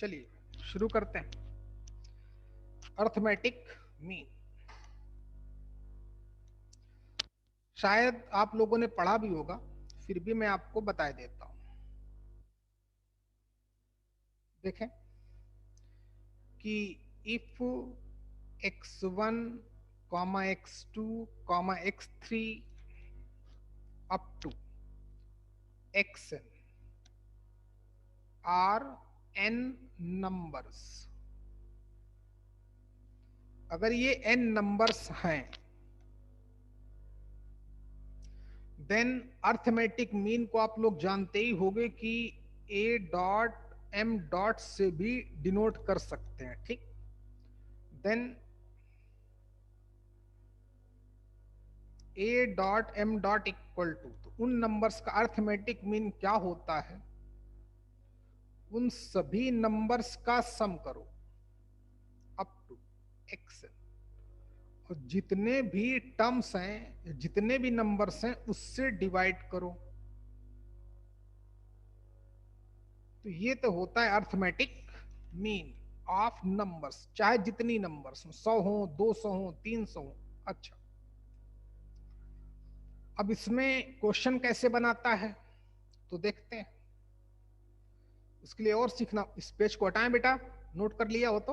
चलिए शुरू करते हैं। अर्थमेटिक मीन शायद आप लोगों ने पढ़ा भी होगा, फिर भी मैं आपको बता देता हूं। देखें कि if x1 x2 x3 up to xn are n numbers, अगर ये n नंबर्स हैं, देन अर्थमेटिक मीन को आप लोग जानते ही होंगे कि a डॉट m डॉट से भी डिनोट कर सकते हैं। ठीक, then a dot m dot equal to, तो उन नंबर्स का अर्थमेटिक मीन क्या होता है? उन सभी नंबर्स का सम करो अप टू xn, और जितने भी टर्म्स हैं, जितने भी नंबर्स हैं, उससे डिवाइड करो। तो ये तो होता है अर्थमेटिक मीन ऑफ नंबर्स, चाहे जितनी नंबर्स हो, 100 हो, 200 हो, 300 हो। अच्छा, अब इसमें क्वेश्चन कैसे बनाता है तो देखते हैं। उसके लिए और सीखना, इस पेज को हटाएं बेटा, नोट कर लिया हो तो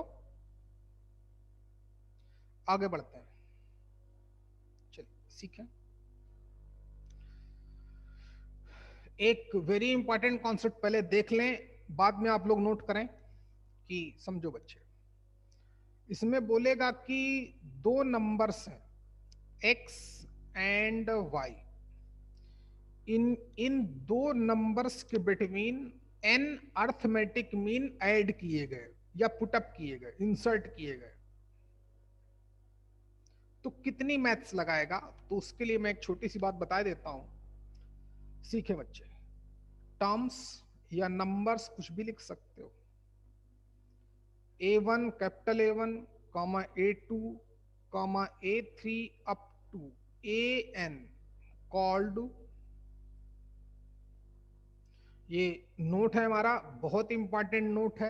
आगे बढ़ते हैं। चलिए सीखें। एक वेरी इंपॉर्टेंट कॉन्सेप्ट पहले देख लें, बाद में आप लोग नोट करें कि समझो बच्चे। इसमें बोलेगा कि दो नंबर्स हैं x एंड y, इन इन दो नंबर्स के between n arithmetic mean add किए गए या पुटअप किए गए, इंसर्ट किए गए, तो कितनी मैथ्स लगाएगा? तो उसके लिए मैं एक छोटी सी बात बता देता हूं। सीखे बच्चे, टर्म्स या नंबर्स कुछ भी लिख सकते हो। A1 capital A1 comma A2 comma A3 up to AN called, ये नोट है हमारा, बहुत इंपॉर्टेंट नोट है।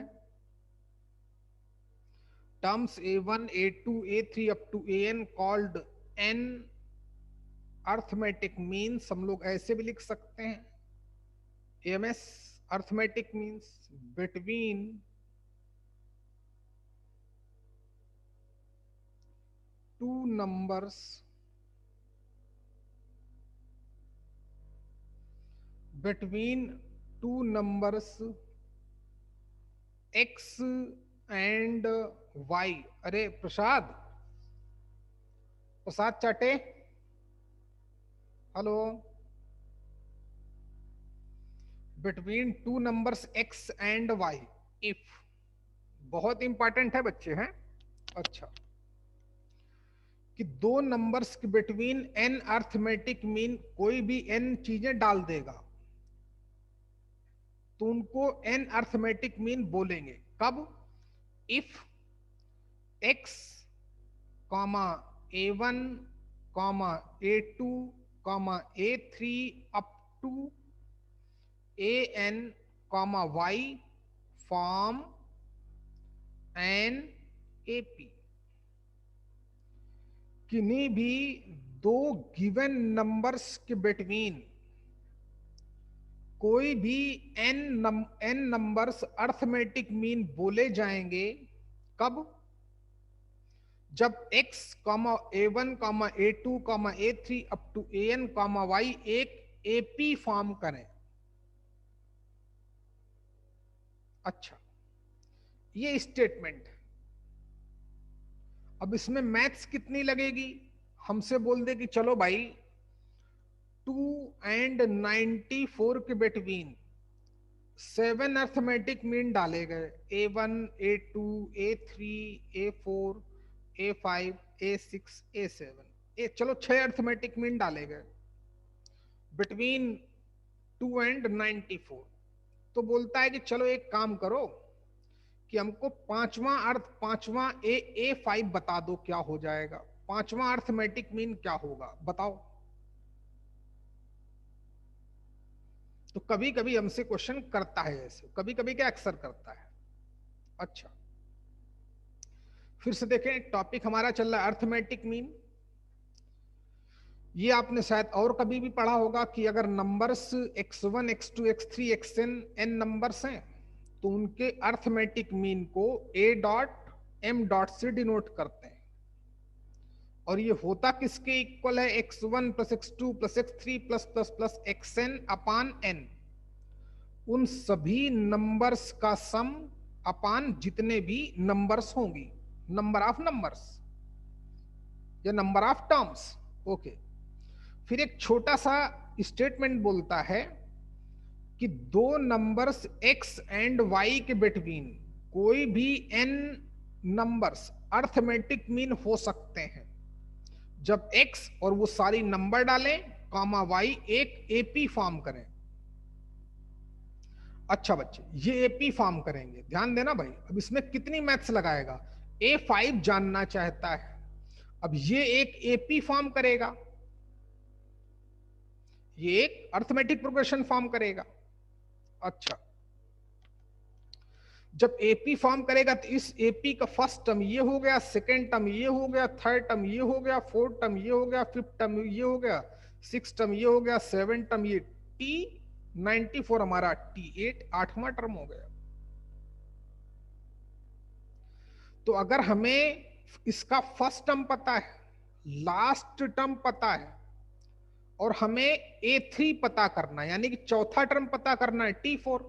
Terms A1 A2 A3 up to AN called N arithmetic means, हम लोग ऐसे भी लिख सकते हैं, AMS arithmetic means between two numbers between two numbers x and y। अरे प्रसाद, प्रसाद चाटे, hello. Between two numbers x and y if, बहुत इंपॉर्टेंट है बच्चे हैं। अच्छा, कि दो नंबर्स के बिटवीन n अर्थमेटिक मीन, कोई भी n चीजें डाल देगा तो उनको n अर्थमेटिक मीन बोलेंगे। कब? If x comma A1 comma A2 comma A3 up to AN comma Y form an AP, किन्हीं भी दो गिवन नंबर्स के बिटवीन कोई भी n नंबर्स अर्थमेटिक मीन बोले जाएंगे। कब? जब x comma A1 comma A2 comma A3 up to AN comma Y एक AP फॉर्म करें। अच्छा, ये स्टेटमेंट। अब इसमें मैथ्स कितनी लगेगी? हमसे बोल दे कि चलो भाई 2 एंड 94 के बिटवीन 7 अर्थमेटिक मीन डाले गए, A1 A2 A3 A4 A5 A6 A7, चलो 6 अर्थमेटिक मीन डाले गए बिटवीन 2 एंड 94। तो बोलता है कि चलो एक काम करो कि हमको पांचवा A5 बता दो क्या हो जाएगा, पांचवा अर्थमेटिक मीन क्या होगा बताओ। तो कभी कभी हमसे क्वेश्चन करता है ऐसे, कभी कभी क्या अक्सर करता है। अच्छा, फिर से देखें, टॉपिक हमारा चल रहा है अर्थमेटिक मीन। ये आपने शायद और कभी भी पढ़ा होगा कि अगर numbers x1 x2 x3 xn n numbers हैं तो उनके अर्थमेटिक मीन को a डॉट m डॉट से डिनोट करते हैं। और ये होता किसके इक्वल है? x1 plus x2 plus x3 plus plus plus xn अपान n, उन सभी नंबर्स का सम अपान जितने भी नंबर्स होंगी, नंबर ऑफ नंबर्स या नंबर ऑफ टर्म्स। ओके, फिर एक छोटा सा स्टेटमेंट बोलता है कि दो नंबर्स x एंड y के बिटवीन कोई भी n नंबर्स अर्थमेटिक मीन हो सकते हैं जब x और वो सारी नंबर डालें कॉमा y एक एपी फॉर्म करें। अच्छा बच्चे, ये एपी फॉर्म करेंगे, ध्यान देना भाई। अब इसमें कितनी मैथ्स लगाएगा? A5 जानना चाहता है। अब ये एक एपी फॉर्म करेगा, ये एक अर्थमेटिक प्रोग्रेशन फॉर्म करेगा। अच्छा, जब एपी फॉर्म करेगा तो इस एपी का फर्स्ट टर्म ये हो गया, सेकेंड टर्म ये हो गया, थर्ड टर्म ये हो गया, फोर्थ टर्म ये हो गया, फिफ्थ टर्म ये हो गया, सिक्स टर्म ये हो गया, सेवन टर्म ये T94 हमारा T8 आठवां टर्म हो गया। तो अगर हमें इसका फर्स्ट टर्म पता है, लास्ट टर्म पता है और हमें A3 पता करना है, यानी कि चौथा टर्म पता करना है T4।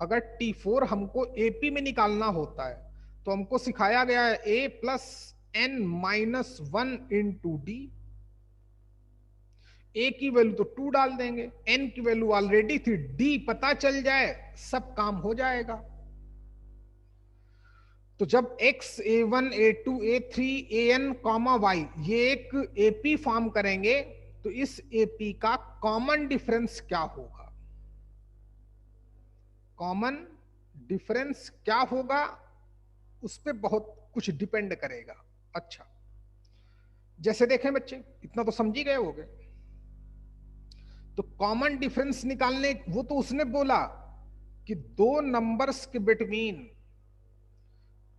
अगर T4 हमको एपी में निकालना होता है तो हमको सिखाया गया है a plus n minus 1 into D. a की वैल्यू तो 2 डाल देंगे, n की वैल्यू ऑलरेडी थी, d पता चल जाए सब काम हो जाएगा। तो जब x a1 a2 a3 an comma y ये एक एपी फॉर्म करेंगे तो इस एपी का कॉमन डिफरेंस क्या होगा? कॉमन डिफरेंस क्या होगा उस पर बहुत कुछ डिपेंड करेगा। अच्छा, जैसे देखें बच्चे, इतना तो समझ ही गए होंगे। तो कॉमन डिफरेंस निकालने, वो तो उसने बोला कि दो नंबर्स के बिटवीन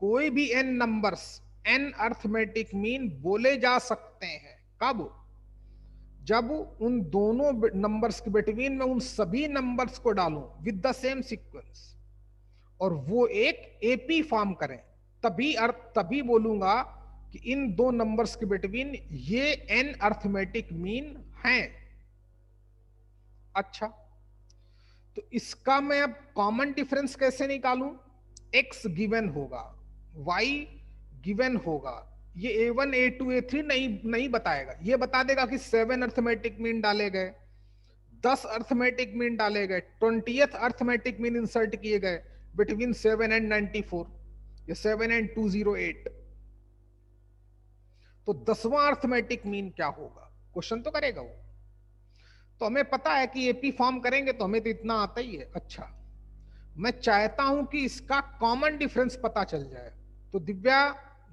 कोई भी n numbers n arithmetic mean बोले जा सकते हैं। कब? जब उन दोनों नंबर्स के बिटवीन में उन सभी नंबर्स को डालूं विद द सेम सीक्वेंस और वो एक एपी फॉर्म करें, तभी बोलूंगा कि इन दो नंबर्स के बिटवीन ये n अर्थमेटिक मीन हैं। अच्छा, तो इसका मैं अब कॉमन डिफरेंस कैसे निकालूं? x गिवन होगा, y गिवन होगा, ये a1 a2 a3 नहीं बताएगा, ये बता देगा कि 7 अर्थमेटिक मीन डाले गए, 10 अर्थमेटिक मीन डाले गए, 20th अर्थमेटिक मीन इंसर्ट किए गए बिटवीन 7 एंड 94 या 7 एंड 208। तो 10वां अर्थमेटिक मीन क्या होगा? क्वेश्चन तो करेगा वो। तो हमें पता है कि एपी फॉर्म करेंगे तो हमें तो इतना आता ही है। अच्छा, मैं चाहता हूं कि इसका कॉमन डिफरेंस पता चल जाए। तो दिव्या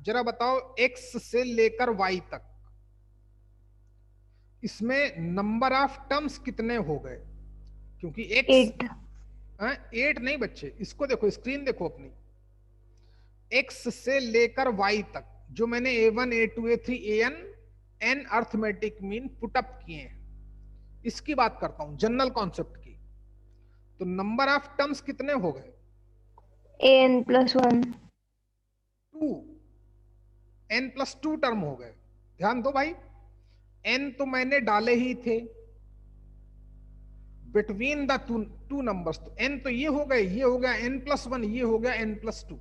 जरा बताओ, x से लेकर y तक इसमें नंबर ऑफ टर्म्स कितने हो गए? क्योंकि x 8 नहीं बच्चे, इसको देखो, स्क्रीन देखो अपनी। x से लेकर y तक जो मैंने a1 a2 a3 an n arithmetic mean put up किए हैं, इसकी बात करता हूं, जनरल कॉन्सेप्ट की। तो नंबर ऑफ टर्म्स कितने हो गए? an+1 2, n+2 टर्म हो गए। ध्यान दो भाई, n तो मैंने डाले ही थे बिटवीन द टू नंबर्स, तो n तो ये हो गए, ये हो गया n+1, ये हो गया n+2।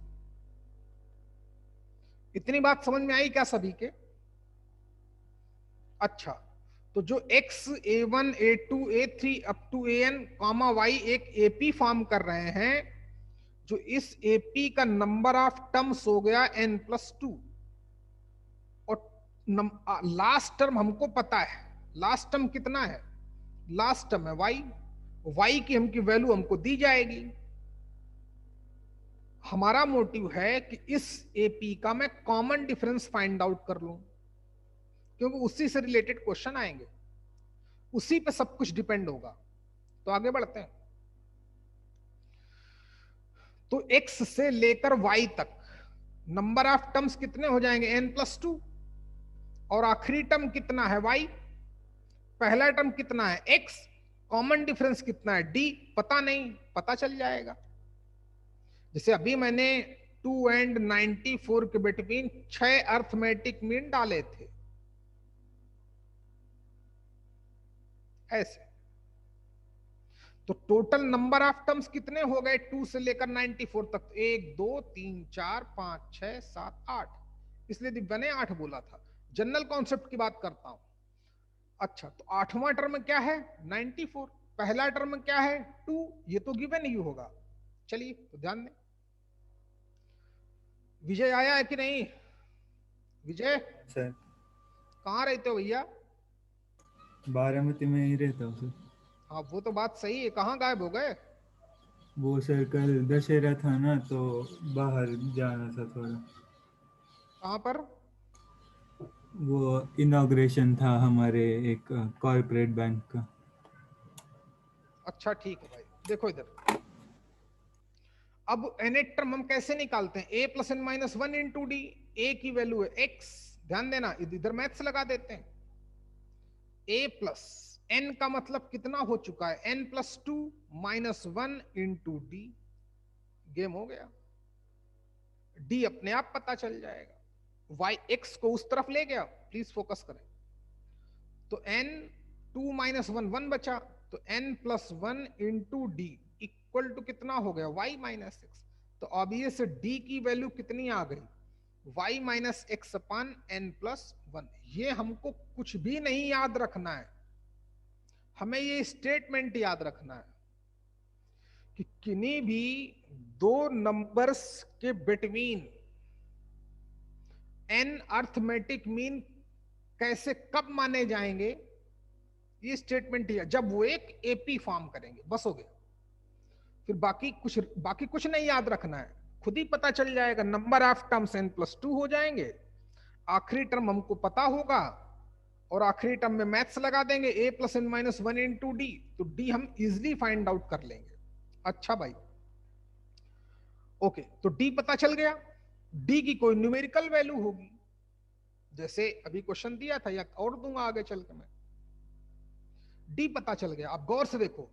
इतनी बात समझ में आई क्या सभी के? अच्छा, तो जो x a1 a2 a3 up to an comma y एक एपी फॉर्म कर रहे हैं, जो इस एपी का नंबर ऑफ टर्म्स हो गया n+2 और लास्ट टर्म हमको पता है। लास्ट टर्म कितना है? लास्ट टर्म है y की हमकी वैल्यू हमको दी जाएगी। हमारा मोटिव है कि इस एपी का मैं कॉमन डिफरेंस फाइंड आउट कर लूं, क्योंकि उसी से रिलेटेड क्वेश्चन आएंगे, उसी पे सब कुछ डिपेंड होगा। तो आगे बढ़ते हैं। तो x से लेकर y तक नंबर ऑफ टर्म्स कितने हो जाएंगे, n+2, और आखिरी टर्म कितना है y, पहला टर्म कितना है x, कॉमन डिफरेंस कितना है d, पता नहीं, पता चल जाएगा। जैसे अभी मैंने 2 एंड 94 के बिटवीन 6 अर्थमेटिक मीन डाले थे, ऐसे। तो टोटल नंबर ऑफ टर्म्स कितने हो गए 2 से लेकर 94 तक, 1 2 3 4 5 6 7 8, इसलिए दिव्या ने 8 बोला था। जनरल कॉन्सेप्ट की बात करता हूं। अच्छा, तो आठवां टर्म क्या है 94, पहला टर्म क्या है 2, ये तो गिवन ही होगा। चलिए तो ध्यान दें। विजय आया है कि नहीं? विजय सर कहाँ रहते हो भैया? बारामती में ही रहता हूँ सर। हाँ वो तो बात सही है, कहाँ गायब हो गए? वो सर कल दशहरा था ना, तो बाहर जाना था थोड़ा। कहाँ पर? वो इनॉग्रेशन था हमारे एक कॉर्पोरेट बैंक का। अच्छा ठीक है भाई, देखो इधर। अब nth टर्म हम कैसे निकालते हैं, a plus n minus one into d. A की वैल्यू है x, ध्यान देना इधर मैथ्स लगा देते हैं। a प्लस n का मतलब कितना हो चुका है, n+2 minus one into D, game हो गया। d अपने आप पता चल जाएगा। y x को उस तरफ ले गया, प्लीज फोकस करें। तो n 2 माइनस वन, 1 बचा, तो n+1 into d equal to कितना हो गया y माइनस एक्स। तो ऑब्वियस d की वैल्यू कितनी आ गई, y माइनस एक्स अपान n+1। ये हमको कुछ भी नहीं याद रखना है, हमें ये स्टेटमेंट याद रखना है कि किन्हीं भी दो नंबर्स के बिटवीन n अर्थमेटिक मीन कैसे कब माने जाएंगे, ये स्टेटमेंट ही है जब वो एक एपी फॉर्म करेंगे, बस हो गया। फिर बाकी कुछ नहीं याद रखना है, खुद ही पता चल जाएगा। नंबर ऑफ टर्म्स n+2 हो जाएंगे, आखिरी टर्म हमको पता होगा, और आखिरी टर्म में मैथ्स लगा देंगे a plus n minus one into d, तो डी हम इजिली फाइंड आउट कर लेंगे। अच्छा भाई, ओके, तो डी पता चल गया। डी की कोई न्यूमेरिकल वैल्यू होगी, जैसे अभी क्वेश्चन दिया था या और दूंगा आगे चल के मैं। डी पता चल गया। अब गौर से देखो,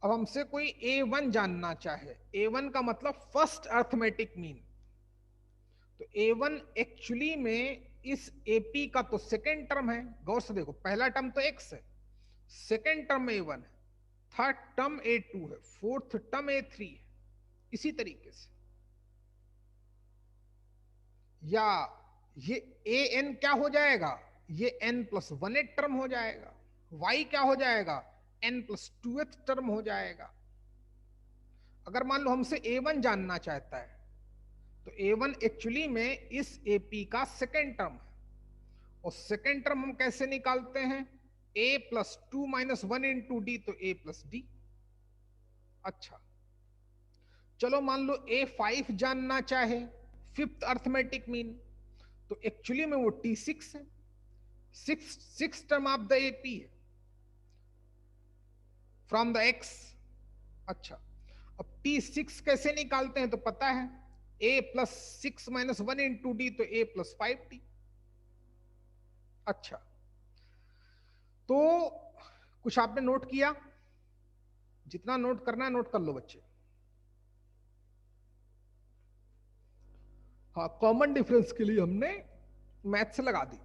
अब हमसे कोई a1 जानना चाहे, a1 का मतलब फर्स्ट अर्थमेटिक मीन, तो a1 एक्चुअली में इस AP का तो सेकेंड टर्म है। गौर से देखो, पहला टर्म तो x है, सेकेंड टर्म a1 है, थर्ड टर्म a2 है, फोर्थ टर्म a3 है। इसी तरीके से, या ये an क्या हो जाएगा, ये n+1 टर्म हो जाएगा, y क्या हो जाएगा, n+2 टर्म हो जाएगा। अगर मान लो हमसे a1 जानना चाहता है, तो a1 एक्चुअली में इस AP का सेकेंड टर्म है, और सेकेंड टर्म हम कैसे निकालते हैं, a+2 minus one into d, तो a+d। अच्छा, चलो मान लो a5 जानना चाहे, फिफ्थ अर्थमेटिक मीन, तो एक्चुअली में वो t6 है, six term of the AP है फ्रॉम द x। अच्छा, अब t6 कैसे निकालते हैं, तो पता है a+6 minus one into d, तो a+5d। अच्छा, तो कुछ आपने नोट किया? जितना नोट करना है नोट कर लो बच्चे। हाँ, कॉमन डिफरेंस के लिए हमने मैथ्स लगा दी।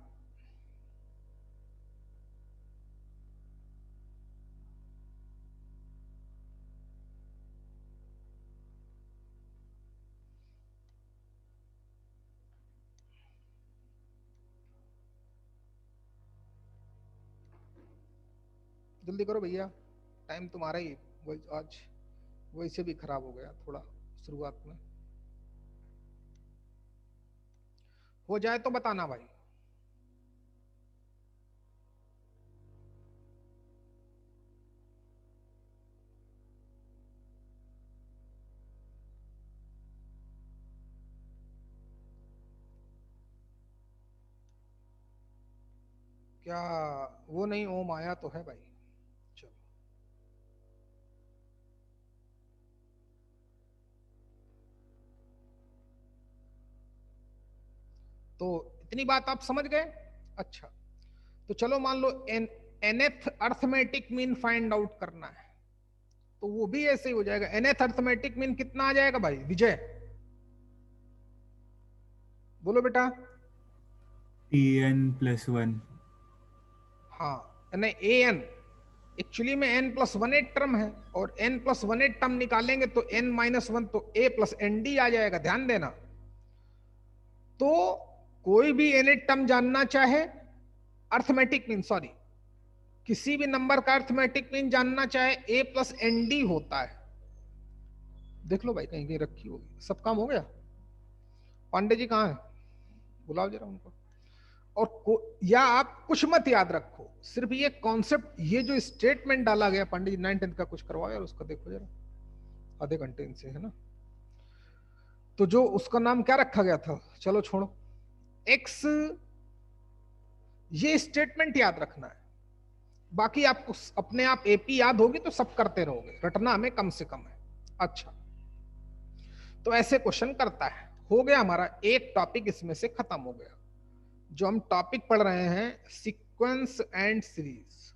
जल्दी करो भैया, टाइम तुम्हारा ही, आज वैसे भी खराब हो गया थोड़ा शुरुआत में। हो जाए तो बताना भाई। क्या वो नहीं, ओम आया तो है भाई। चलो, तो इतनी बात आप समझ गए। अच्छा, तो चलो मान लो nth arithmetic mean find out करना है, तो वो भी ऐसे ही हो जाएगा। nth अर्थमेटिक मीन कितना आ जाएगा भाई विजय, बोलो बेटा। Tn+1। हाँ, नहीं an एक्चुअली में n+1 टर्म है, और n+1 टर्म निकालेंगे तो n-1 तो a+nd आ जाएगा, ध्यान देना। तो कोई भी n टर्म जानना चाहे, अर्थमेटिक मीन सॉरी, किसी भी नंबर का अर्थमेटिक मीन जानना चाहे a+nd होता है। देख लो भाई, कहीं कहीं रखी होगी। सब काम हो गया? पांडे जी कहाँ है, बुलाओ जरा उनको। और या आप कुछ मत याद रखो, सिर्फ ये कॉन्सेप्ट, ये जो स्टेटमेंट डाला गया, पंडित जी 9th का कुछ करवाओ यार, उसका देखो जरा, आधे घंटे इनसे है ना। तो जो उसका नाम क्या रखा गया था, चलो छोड़ो, एक्स, ये स्टेटमेंट याद रखना है। बाकी आपको अपने आप एपी याद होगी तो सब करते रहोगे, रटना हमें कम से कम है। अच्छा, तो ऐसे क्वेश्चन करता है। हो गया हमारा एक टॉपिक इसमें से खत्म हो गया। जो हम टॉपिक पढ़ रहे हैं सीक्वेंस एंड सीरीज,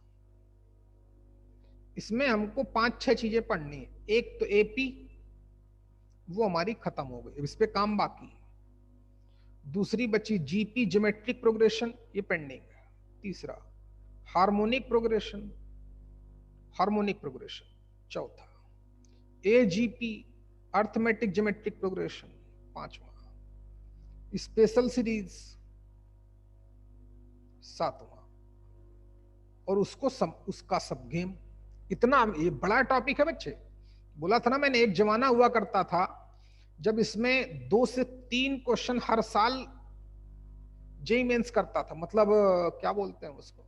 इसमें हमको 5-6 चीजें पढ़नी है। एक तो एपी, वो हमारी खत्म हो गई, इस पे काम बाकी। दूसरी बची जीपी ज्योमेट्रिक प्रोग्रेशन, ये पेंडिंग है। तीसरा हार्मोनिक प्रोग्रेशन, हार्मोनिक प्रोग्रेशन। चौथा एजीपी अर्थमेटिक ज्योमेट्रिक प्रोग्रेशन। पांचवा स्पेशल सीरीज। सातवां और उसका सब गेम। इतना ये बड़ा टॉपिक है बच्चे। बोला था ना मैंने, एक जमाना हुआ करता था जब इसमें 2 से 3 क्वेश्चन हर साल जेई मेंस करता था, मतलब क्या बोलते हैं उसको,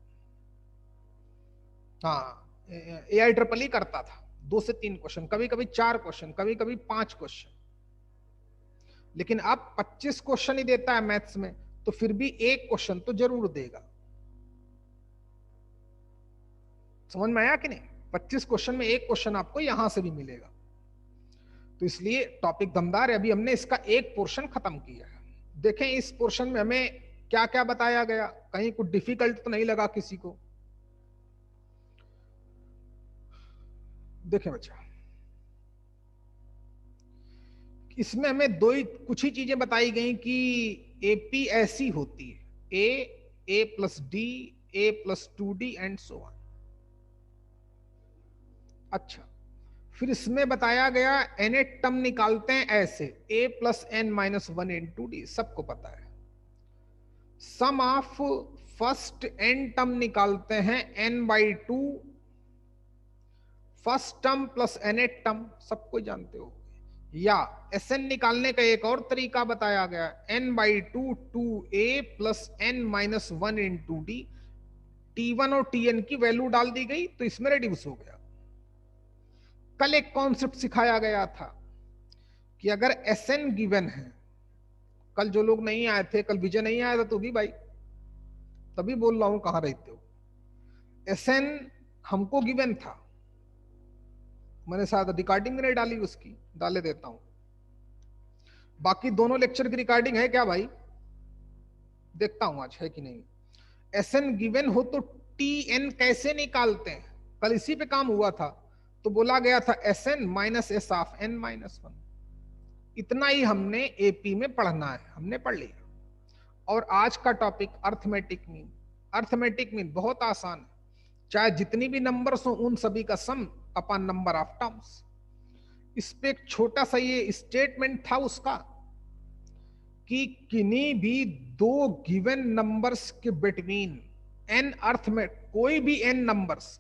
हाँ AIEEE करता था। 2 से 3 क्वेश्चन, कभी कभी 4 क्वेश्चन, कभी कभी 5 क्वेश्चन। लेकिन अब 25 क्वेश्चन ही देता है मैथ्स में, तो फिर भी एक क्वेश्चन तो जरूर देगा। समझ में आया कि नहीं? 25 क्वेश्चन में एक क्वेश्चन आपको यहां से भी मिलेगा। तो इसलिए टॉपिक दमदार है। अभी हमने इसका एक पोर्शन खत्म किया है। देखें इस पोर्शन में हमें क्या क्या बताया गया, कहीं कुछ डिफिकल्ट तो नहीं लगा किसी को? देखें बच्चा, इसमें हमें कुछ ही चीजें बताई गई कि एपी ऐसी होती है, a+d, a+2d and so on. अच्छा, फिर इसमें बताया गया एन टर्म निकालते हैं ऐसे, a+n-1 इंटू डी, सबको पता है। Sum of first n term निकालते हैं n/2 first term plus n term, सबको जानते हो। या Sn निकालने का एक और तरीका बताया गया, n/2 2a plus n-1 into D. T1 और Tn की वैल्यू डाल दी गई तो इसमें रेड्यूस हो गया। कल एक कॉन्सेप्ट सिखाया गया था कि अगर Sn गिवन है, कल जो लोग नहीं आए थे, कल विजय नहीं आया था तो भी भाई, तभी बोल रहा हूं कहां रहते हो। Sn हमको गिवन था, मैंने शायद रिकॉर्डिंग नहीं डाली उसकी, डाले देता हूं। बाकी दोनों लेक्चर की रिकॉर्डिंग है क्या भाई? देखता हूं आज है कि नहीं। Sn गिवन हो तो Tn कैसे निकालते हैं, कल इसी पे काम हुआ था। तो बोला गया था Sn minus S of n-1। इतना ही हमने एपी में पढ़ना है, हमने पढ़ लिया। और आज का topic arithmetic mean. Arithmetic mean बहुत आसान है, चाहे जितनी भी नंबर्स हो उन सभी का सम अपॉन नंबर ऑफ टर्म्स। इस पे एक छोटा सा ये स्टेटमेंट था उसका कि किन्हीं भी दो गिवन नंबर्स के बिटवीन एन अर्थ में कोई भी n numbers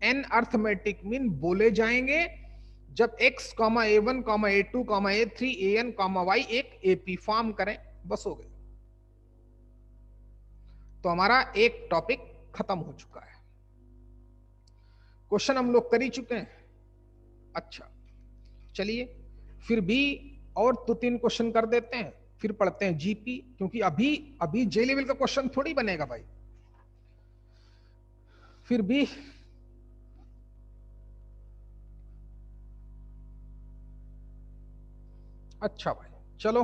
n arithmetic mean बोले जाएंगे जब x, a1, a2, a3, an, y एक एपी फॉर्म करें, बस हो गए। तो हमारा एक टॉपिक खत्म हो चुका है। क्वेश्चन हम लोग कर ही चुके हैं। अच्छा चलिए, फिर भी और 2-3 क्वेश्चन कर देते हैं, फिर पढ़ते हैं जीपी, क्योंकि अभी अभी जे लेवल का क्वेश्चन थोड़ी बनेगा भाई। फिर भी अच्छा भाई, चलो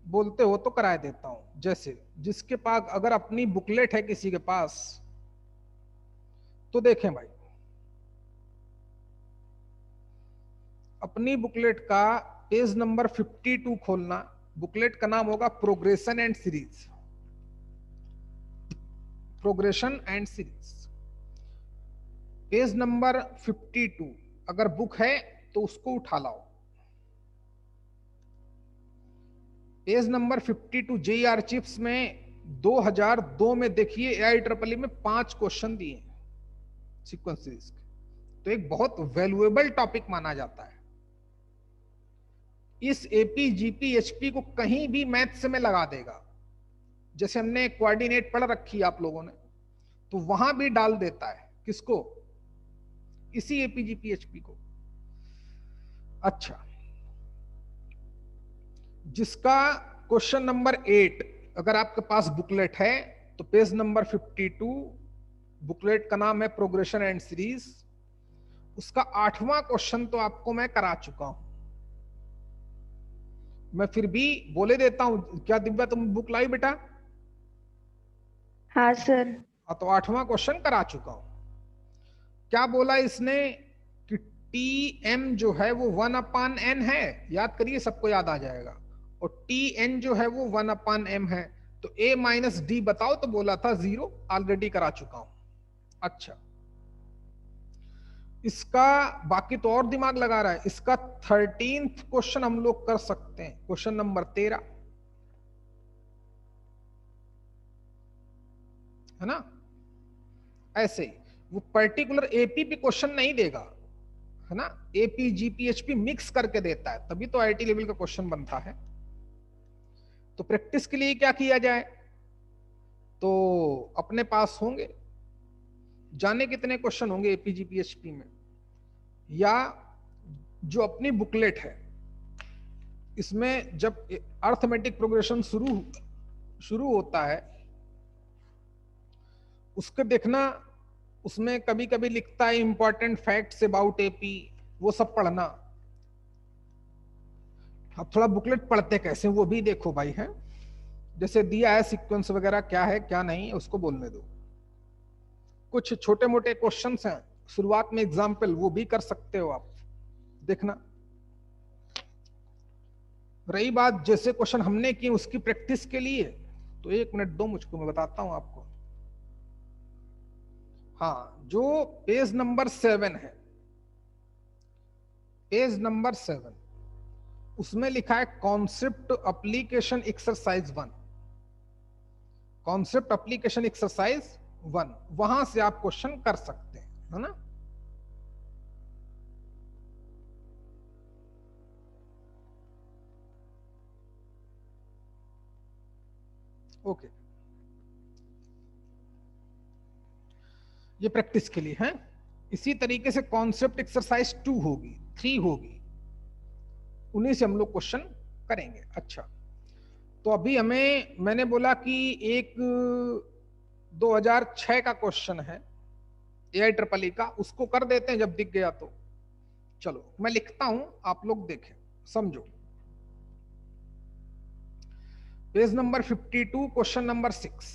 बोलते हो तो कराए देता हूं। जैसे जिसके पास अगर अपनी बुकलेट है किसी के पास, तो देखें भाई, अपनी बुकलेट का पेज नंबर 52 खोलना। बुकलेट का नाम होगा progression and series, progression and series. Page number 52 अगर बुक है तो उसको उठा लाओ। पेज नंबर 52 जेईआर चिप्स में 2002 में देखिए AIEEE में 5 क्वेश्चन दिए सीक्वेंस सीरीज के। तो एक बहुत वैल्यूएबल टॉपिक माना जाता है। इस एपी जीपी एचपी को कहीं भी मैथ से में लगा देगा। जैसे हमने कोऑर्डिनेट पढ़ रखी है आप लोगों ने, तो वहां भी डाल देता है। किसको? इसी एपी जीपी एचपी को। अच्छा, जिसका क्वेश्चन नंबर 8 अगर आपके पास बुकलेट है तो पेज नंबर 52, बुकलेट का नाम है प्रोग्रेशन एंड सीरीज। उसका 8वां क्वेश्चन तो आपको मैं करा चुका हूं। मैं फिर भी बोले देता हूं। क्या दिव्या तुम बुक लाई बेटा? हाँ सर। तो 8वां क्वेश्चन करा चुका हूं। क्या बोला इसने कि टी एम जो है वो 1/n है। याद करिए, सबको याद आ जाएगा। और टी एन जो है वो 1/m है। तो a माइनस डी बताओ, तो बोला था 0। ऑलरेडी करा चुका हूं। अच्छा, इसका बाकी तो और दिमाग लगा रहा है। इसका 13th क्वेश्चन हम लोग कर सकते हैं, क्वेश्चन नंबर 13, है ना। ऐसे ही वो पर्टिकुलर एपी पे क्वेश्चन नहीं देगा, है ना। एपी जीपीएचपी मिक्स करके देता है, तभी तो आईटी लेवल का क्वेश्चन बनता है। तो प्रैक्टिस के लिए क्या किया जाए? तो अपने पास होंगे, जाने कितने क्वेश्चन होंगे एपी जीपीएचपी में, या जो अपनी बुकलेट है इसमें जब अर्थमेटिक प्रोग्रेशन शुरू होता है, उसके देखना, उसमें कभी कभी लिखता है इंपॉर्टेंट फैक्ट्स अबाउट एपी, वो सब पढ़ना। अब थोड़ा बुकलेट पढ़ते कैसे वो भी देखो भाई, है। जैसे दिया है सीक्वेंस वगैरह क्या है क्या नहीं, उसको बोलने दो। कुछ छोटे मोटे क्वेश्चंस हैं शुरुआत में, एग्जाम्पल, वो भी कर सकते हो आप, देखना। रही बात जैसे क्वेश्चन हमने किए उसकी प्रैक्टिस के लिए, तो 1 मिनट दो मुझको, मैं बताता हूं आपको। हाँ, जो पेज नंबर 7 है, पेज नंबर 7, उसमें लिखा है concept application exercise 1। Concept application exercise 1, वहां से आप क्वेश्चन कर सकते हैं, है ना। ओके, ये प्रैक्टिस के लिए है। इसी तरीके से कॉन्सेप्ट एक्सरसाइज 2 होगी, 3 होगी, उन्हीं से हम लोग क्वेश्चन करेंगे। अच्छा, तो अभी हमें, मैंने बोला कि एक 2006 का क्वेश्चन है AIEEE का, उसको कर देते हैं जब दिख गया तो। चलो मैं लिखता हूं, आप लोग देखें, समझो। पेज नंबर 52 क्वेश्चन नंबर 6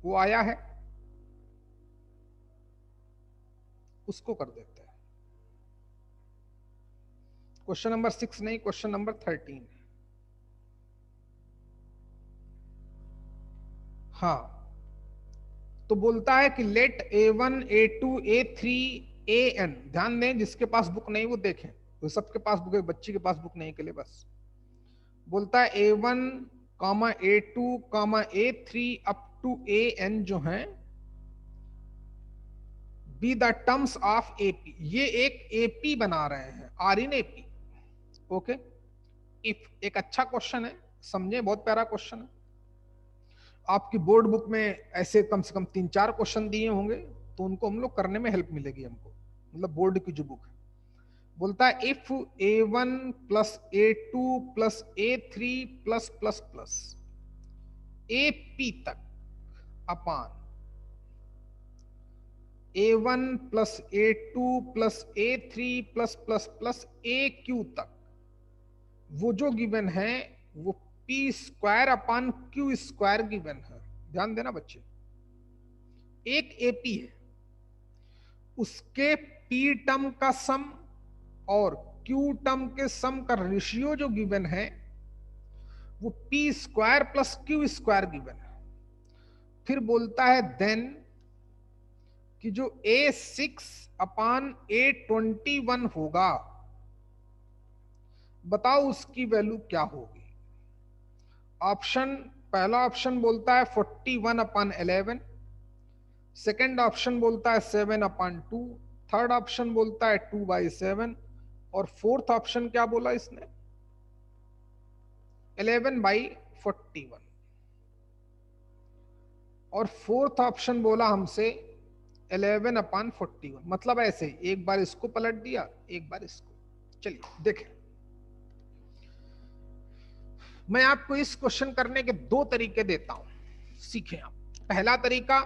वो आया है, उसको कर देते हैं। क्वेश्चन नंबर 6 नहीं, क्वेश्चन नंबर 13। हाँ, तो बोलता है कि late A1 A2 A3 AN, ध्यान दें जिसके पास बुक नहीं वो देखें, वो सबके पास बुक है, बच्ची के पास बुक नहीं के लिए बस। बोलता है A1 A2 A3 up to AN जो है be the terms of AP. ये एक एपी बना रहे हैं, are in AP. Okay, if एक अच्छा क्वेश्चन है, समझे, बहुत प्यारा क्वेश्चन है। आपकी बोर्ड बुक में ऐसे कम से कम 3-4 क्वेश्चन दिए होंगे, तो उनको हम लोग करने में हेल्प मिलेगी हमको, मतलब बोर्ड की जो बुक है। बोलता है if A1 plus A2 plus A3 plus plus plus AP तक अपान A1 plus A2 plus A3 plus plus plus AQ तक, वो जो गिवन है वो P square upon Q square given है। ध्यान देना बच्चे, एक एपी है, उसके पी टर्म का सम और क्यू टर्म के सम का रेशियो जो गिवन है वो P square plus Q square given है। फिर बोलता है देन कि जो A6 अपान A21 होगा, बताओ उसकी वैल्यू क्या होगी। ऑप्शन, पहला ऑप्शन बोलता है 41 अपान 11, सेकेंड ऑप्शन बोलता है 7 अपान 2, थर्ड ऑप्शन बोलता है 2/7 और फोर्थ ऑप्शन क्या बोला इसने, 11/41 और फोर्थ ऑप्शन बोला हमसे 11/41। मतलब ऐसे एक बार इसको पलट दिया, एक बार इसको। चलिए देखें, मैं आपको इस क्वेश्चन करने के दो तरीके देता हूं, सीखें आप। पहला तरीका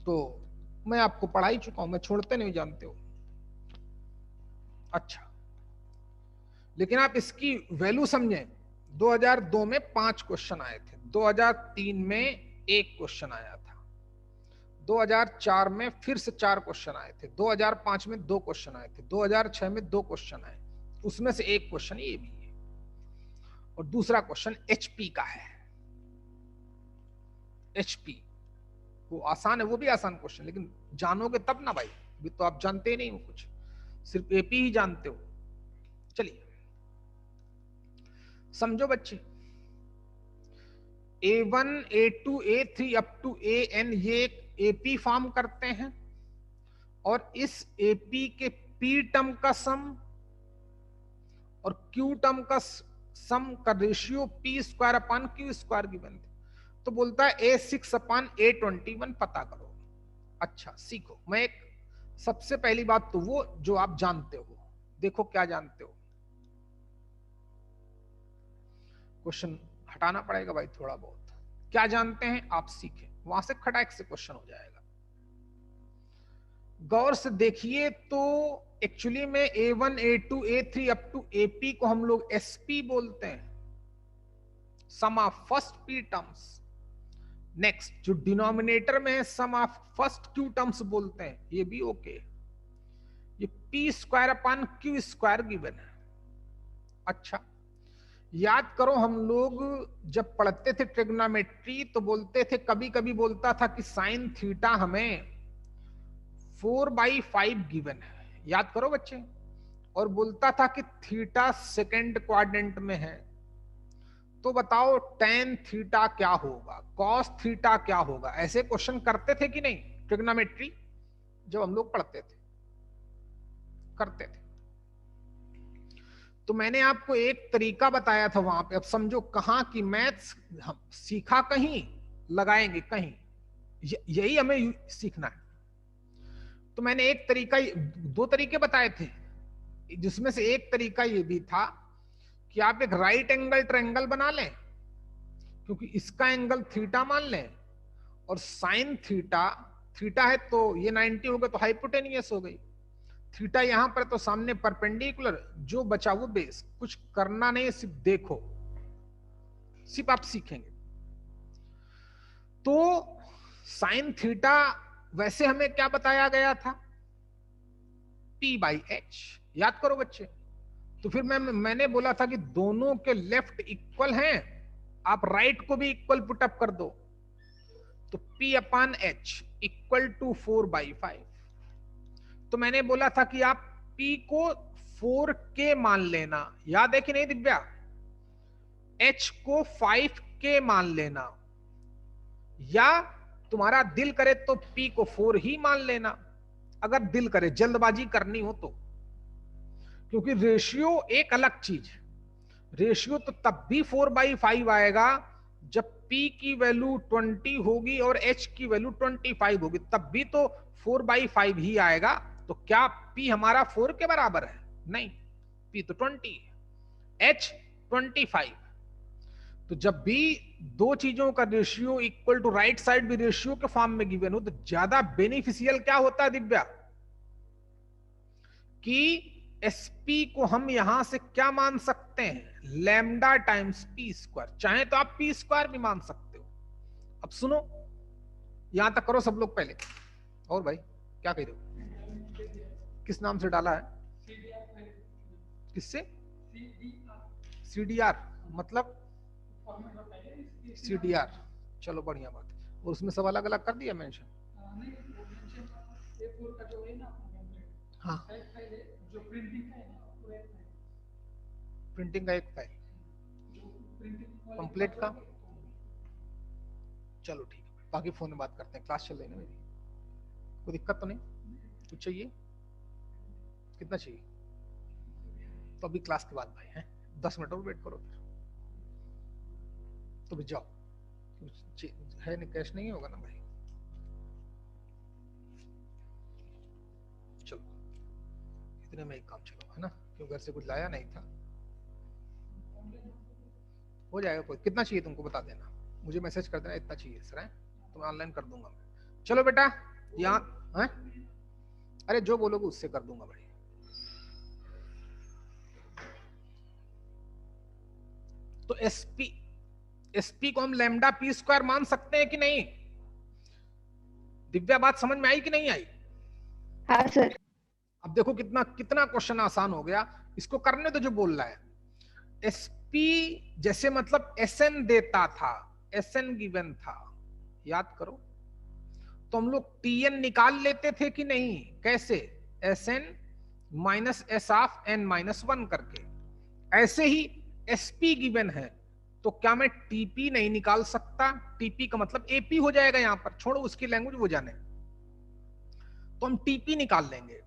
तो मैं आपको पढ़ा ही चुका हूं, मैं छोड़ते नहीं, जानते हो। अच्छा, लेकिन आप इसकी वैल्यू समझें। 2002 में 5 क्वेश्चन आए थे, 2003 में 1 क्वेश्चन आया था, 2004 में फिर से 4 क्वेश्चन आए थे, 2005 में 2 क्वेश्चन आए थे, 2006 में 2 क्वेश्चन आए, उसमें से एक क्वेश्चन ये भी है और दूसरा क्वेश्चन एचपी का है। एचपी वो आसान है, वो भी आसान क्वेश्चन, लेकिन जानोगे तब ना भाई, अभी तो आप जानते ही नहीं हो कुछ, सिर्फ एपी ही जानते हो। चलिए समझो बच्चे, A1 A2 A3 up to AN ये एक एपी फॉर्म करते हैं और इस एपी के पी टर्म का सम और क्यू टर्म का सम का ratio P square upon Q square given थे। तो बोलता है A6 अपान A21 पता करो। अच्छा सीखो, मैं एक सबसे पहली बात तो वो जो आप जानते हो, देखो क्या जानते हो। क्वेश्चन हटाना पड़ेगा भाई थोड़ा बहुत, क्या जानते हैं आप सीखें, वहां से खटाक से क्वेश्चन हो जाएगा। गौर से देखिए तो एक्चुअली में A1 A2 A3 up to AP को हम लोग SP बोलते हैं, sum of first P terms. Next जो डिनोमिनेटर में है sum of first Q terms बोलते हैं, ये भी ओके। ये P square upon Q square given है। अच्छा याद करो, हम लोग जब पढ़ते थे ट्रिग्नोमेट्री तो बोलते थे, कभी कभी बोलता था कि साइन थीटा हमें 4/5 गिवन है, याद करो बच्चे, और बोलता था कि थीटा सेकंड क्वाड्रेंट में है। तो बताओ टेन थीटा क्या होगा, कॉस थीटा क्या होगा, ऐसे क्वेश्चन करते थे कि नहीं ट्रिग्नोमेट्री जब हम लोग पढ़ते थे, करते थे। तो मैंने आपको एक तरीका बताया था वहां पे, अब समझो कहां की मैथ्स हम सीखा कहीं लगाएंगे कहीं, यही हमें सीखना है। तो मैंने एक तरीका, 2 तरीके बताए थे, जिसमें से एक तरीका ये भी था कि आप एक राइट एंगल ट्रायंगल बना लें, क्योंकि इसका एंगल थीटा मान लें और साइन थीटा, थीटा है तो ये 90 हो गया तो हाइपोटेनियस हो गई, थीटा यहां पर तो सामने परपेंडिकुलर, जो बचा वो बेस। कुछ करना नहीं, सिर्फ देखो, सिर्फ आप सीखेंगे। तो साइन थीटा वैसे हमें क्या बताया गया था, P/H, याद करो बच्चे। तो फिर मैंने बोला था कि दोनों के लेफ्ट इक्वल हैं, आप राइट को भी इक्वल पुटअप कर दो, तो P/H इक्वल टू 4/5। तो मैंने बोला था कि आप P को 4K मान लेना, याद है कि नहीं दिव्या, H को 5K मान लेना, या तुम्हारा दिल करे तो P को 4 ही मान लेना, अगर दिल करे, जल्दबाजी करनी हो तो। क्योंकि रेशियो एक अलग चीज है, रेशियो तो तब भी 4/5 आएगा जब P की वैल्यू 20 होगी और H की वैल्यू 25 होगी, तब भी तो 4/5 ही आएगा। तो क्या P हमारा 4 के बराबर है, नहीं, P तो 20 है, H 25। तो जब भी दो चीजों का ratio equal to right side भी रेशियो के फॉर्म में गिवन हो, तो ज्यादा बेनिफिशियल क्या होता है दिव्या, कि एसपी को हम यहां से क्या मान सकते हैं, लैम्डा टाइम्स पी स्क्वायर, चाहे तो आप पी स्क्वायर भी मान सकते हो। अब सुनो, यहां तक करो सब लोग पहले। और भाई क्या कह रहे हो, किस नाम से डाला है, किससे, सीडीआर, मतलब सीडीआर, चलो बढ़िया बात है। और उसमें सब अलग अलग कर दिया मेंशन, हाँ प्रिंटिंग का एक फाइल, पंपलेट का, चलो ठीक है, बाकी फोन में बात करते हैं, क्लास चल रही है ना मेरी, कोई दिक्कत तो नहीं, कुछ चाहिए, कितना चाहिए, तो अभी क्लास के बाद भाई है, 10 मिनट और वेट करो फिर, तो भी जाओ, है नहीं, कैश नहीं होगा ना भाई, चलो इतने में एक काम चलो है ना, क्यों घर से कुछ लाया नहीं था, हो जाएगा, कोई कितना चाहिए तुमको बता देना, मुझे मैसेज कर देना इतना चाहिए सर, है तो मैं ऑनलाइन कर दूंगा मैं। चलो बेटा यहाँ है, अरे जो बोलोगे उससे कर दूंगा भाई। तो एसपी को हम लैम्डा पी स्क्वायर मान सकते हैं कि नहीं, दिव्या बात समझ में आई कि नहीं आई? हाँ सर। अब देखो कितना कितना क्वेश्चन आसान हो गया, इसको करने तो जो बोल रहा है, एसपी जैसे मतलब एसएन देता था, एसएन गिवन था, याद करो, तो हम लोग टीएन निकाल लेते थे कि नहीं, कैसे, SN minus S of n minus 1 करके, ऐसे ही एसपी गिवन है तो क्या मैं टीपी नहीं निकाल सकता, टीपी का मतलब एपी हो जाएगा, यहां पर छोड़ो उसकी लैंग्वेज वो जाने, तो हम टीपी निकाल लेंगे,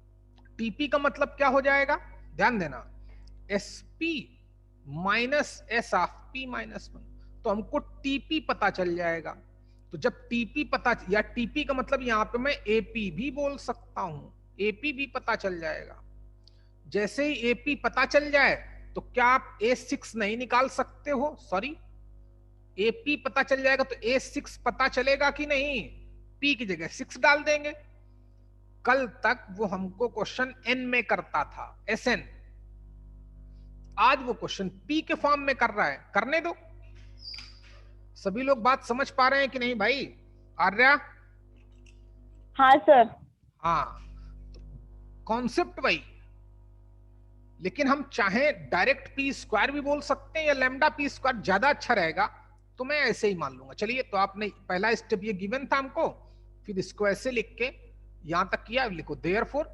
टीपी का मतलब क्या हो जाएगा, ध्यान देना, SP minus S of P minus 1, तो हमको टीपी पता चल जाएगा, तो जब टीपी पता, या टीपी का मतलब यहां पे मैं एपी भी बोल सकता हूं, एपी भी पता चल जाएगा, जैसे ही एपी पता चल जाए तो क्या आप A6 नहीं निकाल सकते हो, सॉरी एपी पता चल जाएगा तो A6 पता चलेगा कि नहीं, पी की जगह 6 डाल देंगे, कल तक वो हमको क्वेश्चन एन में करता था, एसएन, आज वो क्वेश्चन पी के फॉर्म में कर रहा है, करने दो। सभी लोग बात समझ पा रहे हैं कि नहीं भाई, आर्या? हाँ सर। हाँ, कॉन्सेप्ट वही, लेकिन हम चाहें डायरेक्ट पी स्क्वायर भी बोल सकते हैं, या लैम्डा पी स्क्वायर ज्यादा अच्छा रहेगा, तो मैं ऐसे ही मान लूंगा। चलिए, तो आपने पहला स्टेप ये गिवन था हमको, फिर इसको ऐसे लिख के यहां तक किया, लिखो देयरफॉर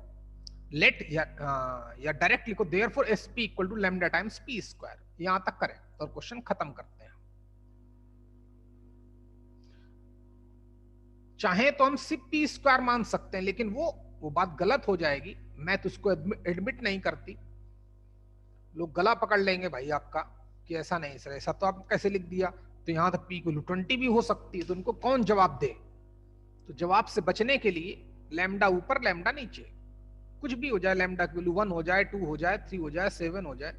लेट, या डायरेक्ट लिखो therefore SP equal to lambda times P square, यहां तक करें और क्वेश्चन खत्म करते हैं। चाहे तो हम सिर्फ पी स्क्वायर मान सकते हैं, लेकिन वो बात गलत हो जाएगी, मैं तो उसको एडमिट नहीं करती, लोग गला पकड़ लेंगे भाई आपका कि ऐसा नहीं सर, ऐसा तो आप कैसे लिख दिया, तो यहां तक पी इक्वल टू 20 भी हो सकती है, तो उनको कौन जवाब दे, तो जवाब से बचने के लिए लैम्डा ऊपर लैम्डा नीचे, कुछ भी हो जाए, लैम्डा की वैल्यू 1 हो जाए, 2 हो जाए, 3 हो जाए, 7 हो जाए।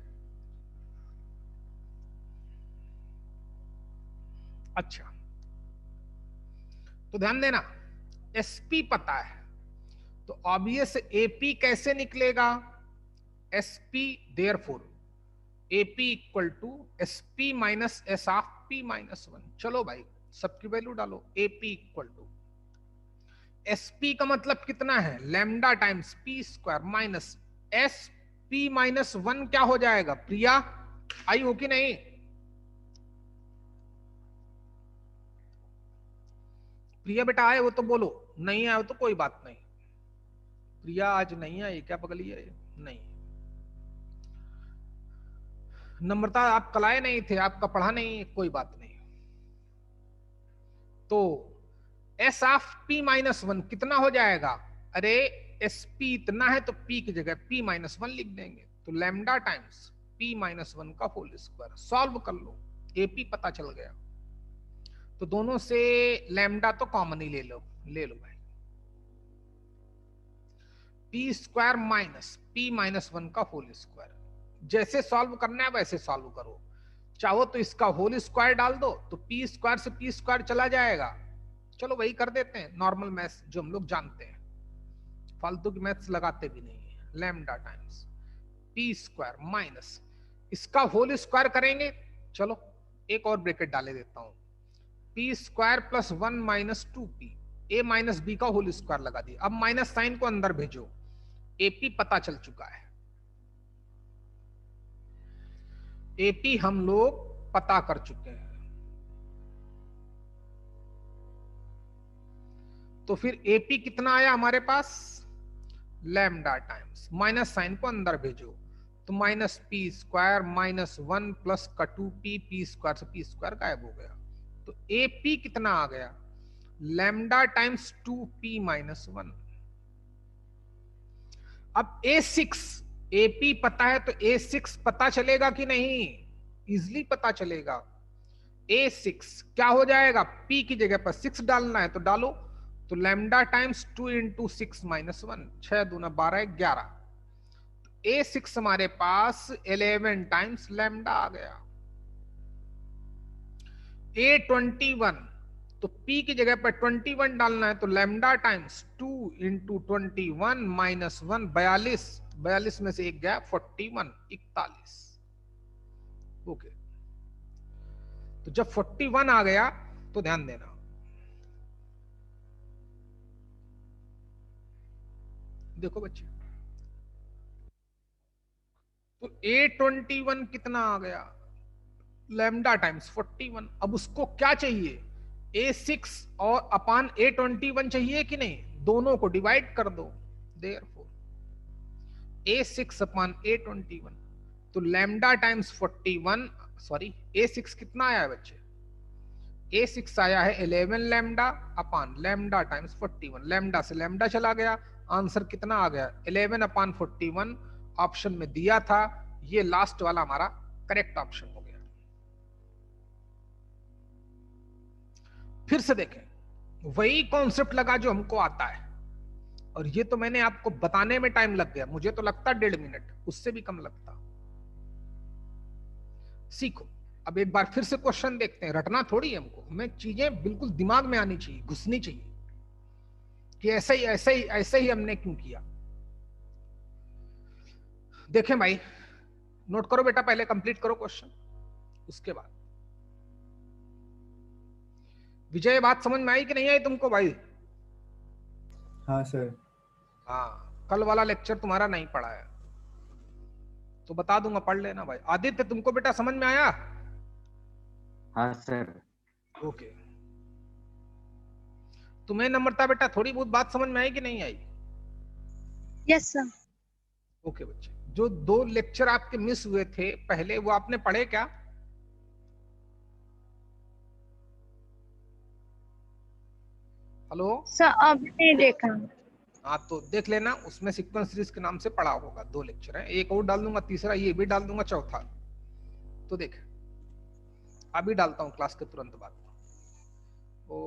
अच्छा, तो ध्यान देना, एसपी पता है तो ऑब्वियस एपी कैसे निकलेगा, SP therefore AP equal to SP minus S of P minus 1, चलो भाई सबकी वैल्यू डालो, एपी इक्वल टू एसपी का मतलब कितना है, lambda times P square minus S P minus 1, क्या हो जाएगा, प्रिया आई हो कि नहीं, प्रिया बेटा आए वो तो बोलो, नहीं आए तो कोई बात नहीं, प्रिया आज नहीं आई क्या, पगली है नहीं, नम्रता आप कल आए नहीं थे, आपका पढ़ा नहीं, कोई बात नहीं, तो एस ऑफ पी माइनस 1 कितना हो जाएगा, अरे एस पी इतना है तो पी की जगह पी माइनस 1 लिख देंगे, तो लैम्डा टाइम्स पी माइनस 1 का होल स्क्वायर, सॉल्व कर लो, एपी पता चल गया, तो दोनों से लैम्डा तो कॉमन ही ले लो भाई, P square minus P minus 1 का होल स्क्वायर, जैसे सॉल्व करना है वैसे सॉल्व करो, चाहो तो इसका होल स्क्वायर डाल दो, तो पी स्क्वायर से पी स्क्वायर चला जाएगा, चलो वही कर देते हैं, नॉर्मल मैथ्स जो हम लोग जानते हैं, फालतू की मैथ्स लगाते भी नहीं है, lambda times P square minus इसका होल स्क्वायर करेंगे, चलो एक और ब्रैकेट डाले देता हूं, P square plus 1 minus 2p, ए माइनस बी का होल स्क्वायर लगा दिया। अब माइनस साइन को अंदर भेजो, एपी पता चल चुका है, एपी हम लोग पता कर चुके हैं। तो फिर एपी कितना आया हमारे पास, लैम्डा टाइम्स, माइनस साइन को अंदर भेजो तो minus P square minus 1 plus का 2p, पी स्क्वायर से पी स्क्वायर गायब हो गया। तो एपी कितना आ गया, लैम्डा टाइम्स 2p माइनस 1। अब A6, एपी पता है तो A6 पता चलेगा कि नहीं, इजिली पता चलेगा। A6 क्या हो जाएगा, P की जगह पर 6 डालना है तो डालो, तो लैम्डा टाइम्स 2 इंटू 6 माइनस 1, 6 दूना 12 11। A6 हमारे पास 11 टाइम्स लैम्डा आ गया। A21 तो P की जगह पर 21 डालना है तो लैम्डा टाइम्स 2 इंटू 21 माइनस 1, 42, 42 में से एक गया 41, 41। ओके, तो जब 41 आ गया तो ध्यान देना, देखो बच्चे, तो A21 कितना आ गया, लैम्डा टाइम्स 41। अब उसको क्या चाहिए, A6 और अपान A21 चाहिए कि नहीं, दोनों को डिवाइड कर दो, देयरफॉर A6 अपान A21, तो लैम्डा टाइम्स 41, सॉरी A6 कितना आया है बच्चे, A6 आया है 11 लैम्डा अपान लैम्डा टाइम्स 41, लैम्डा से लैम्डा चला गया, आंसर कितना आ गया 11 अपान 41, ऑप्शन में दिया था, ये लास्ट वाला हमारा करेक्ट ऑप्शन हो गया। फिर से देखें, वही कॉन्सेप्ट लगा जो हमको आता है, और ये तो मैंने आपको बताने में टाइम लग गया, मुझे तो लगता 1.5 मिनट, उससे भी कम लगता। सीखो, अब एक बार फिर से क्वेश्चन देखते हैं, रटना थोड़ी है हमको, हमें चीजें बिल्कुल दिमाग में आनी चाहिए, घुसनी चाहिए कि ऐसे ही ऐसे ही ऐसे ही हमने क्यों किया। देखें भाई, नोट करो बेटा, पहले कंप्लीट करो क्वेश्चन, उसके बाद विजय बात समझ में आई कि नहीं आई तुमको भाई? हाँ सर। हाँ, कल वाला लेक्चर तुम्हारा नहीं पढ़ा है तो बता दूंगा, पढ़ लेना भाई। आदित्य तुमको बेटा समझ में आया? हाँ सर। ओके, तुम्हें नम्रता बेटा थोड़ी बहुत बात समझ में आई कि नहीं आई? Yes sir. ओके बच्चे, जो 2 लेक्चर आपके मिस हुए थे पहले, वो आपने पढ़े क्या? हेलो सर अभी नहीं देखा। हाँ, तो देख लेना, उसमें सीक्वेंस सीरीज के नाम से पढ़ा होगा, 2 लेक्चर है, एक और डाल दूंगा, तीसरा ये भी डाल दूंगा, चौथा तो देख, अभी डालता हूं क्लास के तुरंत बाद। ओ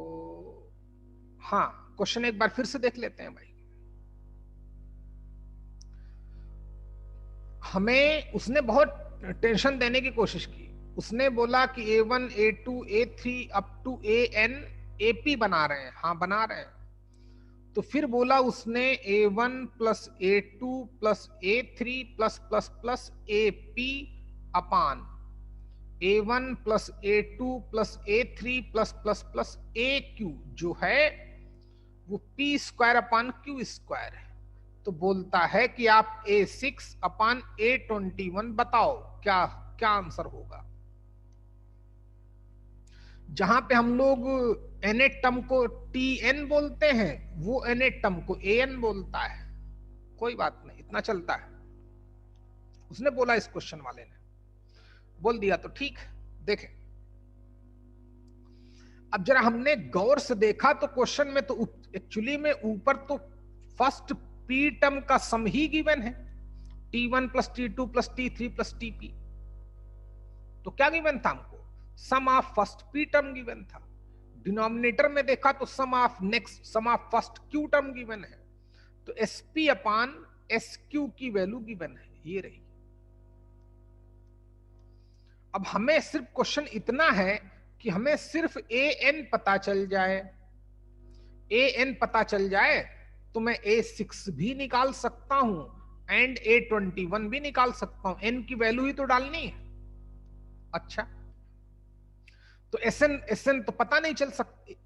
हाँ, क्वेश्चन एक बार फिर से देख लेते हैं भाई। हमें उसने बहुत टेंशन देने की कोशिश की, उसने बोला कि A1 A2 A3 up to AN AP बना रहे हैं, हाँ बना रहे हैं, तो फिर बोला उसने A1 plus A2 plus A3 plus plus plus AP अपान A1 plus A2 plus A3 plus plus plus AQ, जो है वो P square upon Q square है। तो बोलता है कि आप A6 अपान A21 बताओ क्या क्या आंसर होगा। जहां पे हम लोग एनेट टर्म को TN बोलते हैं, वो एनेट टर्म को AN बोलता है, कोई बात नहीं, इतना चलता है। उसने बोला, इस क्वेश्चन वाले ने बोल दिया तो ठीक। देखें, अब जरा हमने गौर से देखा तो क्वेश्चन में तो एक्चुअली में ऊपर तो फर्स्ट P टर्म का सम ही गिवन है, T1 plus T2 plus T3 plus TP। तो क्या गिवन था हमको, sum of first P term given था। डिनोमिनेटर में देखा तो sum of next, sum of first Q term given है, तो SP अपान SQ की वैल्यू गिवन है, ये रही। अब हमें सिर्फ क्वेश्चन इतना है कि हमें सिर्फ AN पता चल जाए, AN पता चल जाए तो मैं A6 भी निकाल सकता हूं, एंड A21 भी निकाल सकता हूं, n की वैल्यू ही तो डालनी है। अच्छा, तो Sn तो पता नहीं चल सकती,